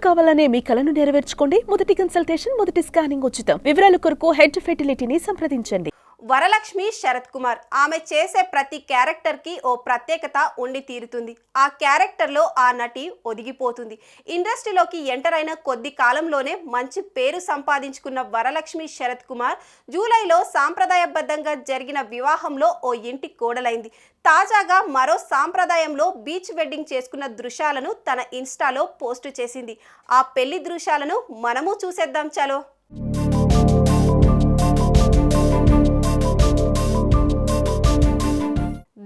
కావాలనే మీ కలను నెరవేర్చుకోండి. మొదటి కన్సల్టేషన్, మొదటి స్కానింగ్ ఉచితం. వివరాల కొరకు హెడ్ ఫెర్టిలిటీని సంప్రదించండి. వరలక్ష్మి శరత్ కుమార్ ఆమె చేసే ప్రతి క్యారెక్టర్కి ఓ ప్రత్యేకత ఉండి తీరుతుంది. ఆ క్యారెక్టర్లో ఆ నటి ఒదిగిపోతుంది. ఇండస్ట్రీలోకి ఎంటర్ అయిన కొద్ది కాలంలోనే మంచి పేరు సంపాదించుకున్న వరలక్ష్మి శరత్ కుమార్ జూలైలో సాంప్రదాయబద్ధంగా జరిగిన వివాహంలో ఓ ఇంటి కోడలైంది. తాజాగా మరో సాంప్రదాయంలో బీచ్ వెడ్డింగ్ చేసుకున్న దృశ్యాలను తన ఇన్స్టాలో పోస్టు చేసింది. ఆ పెళ్లి దృశ్యాలను మనము చూసేద్దాం చలో.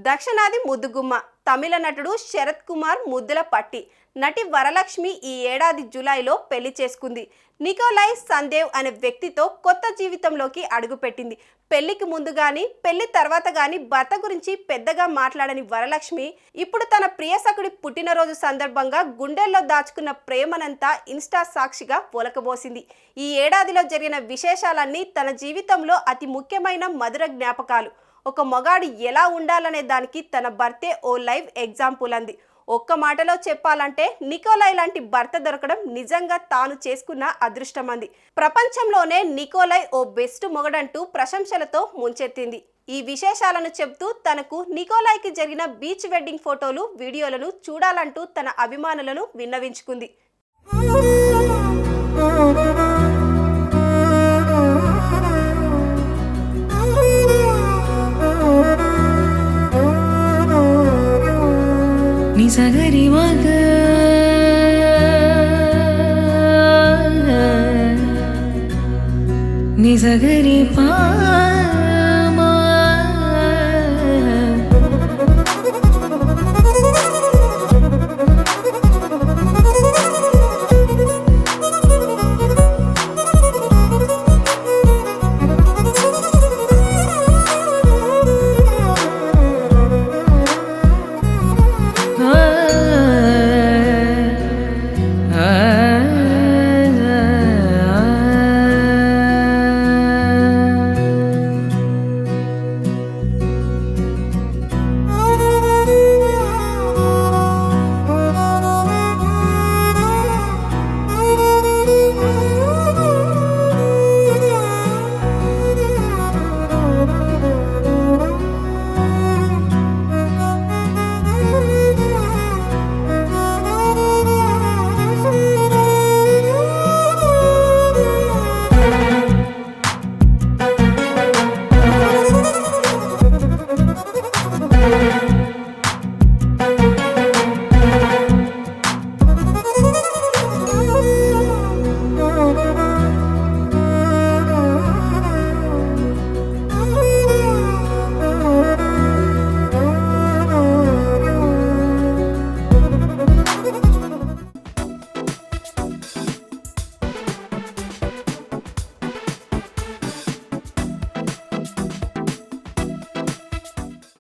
దక్షిణాది ముద్దుగుమ్మ తమిళ నటుడు శరత్ కుమార్ ముద్దుల పట్టి నటి వరలక్ష్మి ఈ ఏడాది జూలైలో పెళ్లి చేసుకుంది. నికోలై సందేవ్ అనే వ్యక్తితో కొత్త జీవితంలోకి అడుగుపెట్టింది. పెళ్లికి ముందు గాని పెళ్లి తర్వాత గాని భర్త గురించి పెద్దగా మాట్లాడని వరలక్ష్మి ఇప్పుడు తన ప్రియసకుడి పుట్టినరోజు సందర్భంగా గుండెల్లో దాచుకున్న ప్రేమనంతా ఇన్స్టా సాక్షిగా ఒలకబోసింది. ఈ ఏడాదిలో జరిగిన విశేషాలన్నీ తన జీవితంలో అతి ముఖ్యమైన మధుర జ్ఞాపకాలు. ఒక మగాడు ఎలా ఉండాలనే దానికి తన భర్తే ఓ లైవ్ ఎగ్జాంపుల్ అంది. ఒక్క మాటలో చెప్పాలంటే నికోలై లాంటి భర్త దొరకడం నిజంగా తాను చేసుకున్న అదృష్టం అంది. ప్రపంచంలోనే నికోలై ఓ బెస్ట్ మొగడంటూ ప్రశంసలతో ముంచెత్తింది. ఈ విశేషాలను చెప్తూ తనకు నికోలైకి జరిగిన బీచ్ వెడ్డింగ్ ఫోటోలు, వీడియోలను చూడాలంటూ తన అభిమానులను విన్నవించుకుంది. నిజగరి మగ నిజగరి పా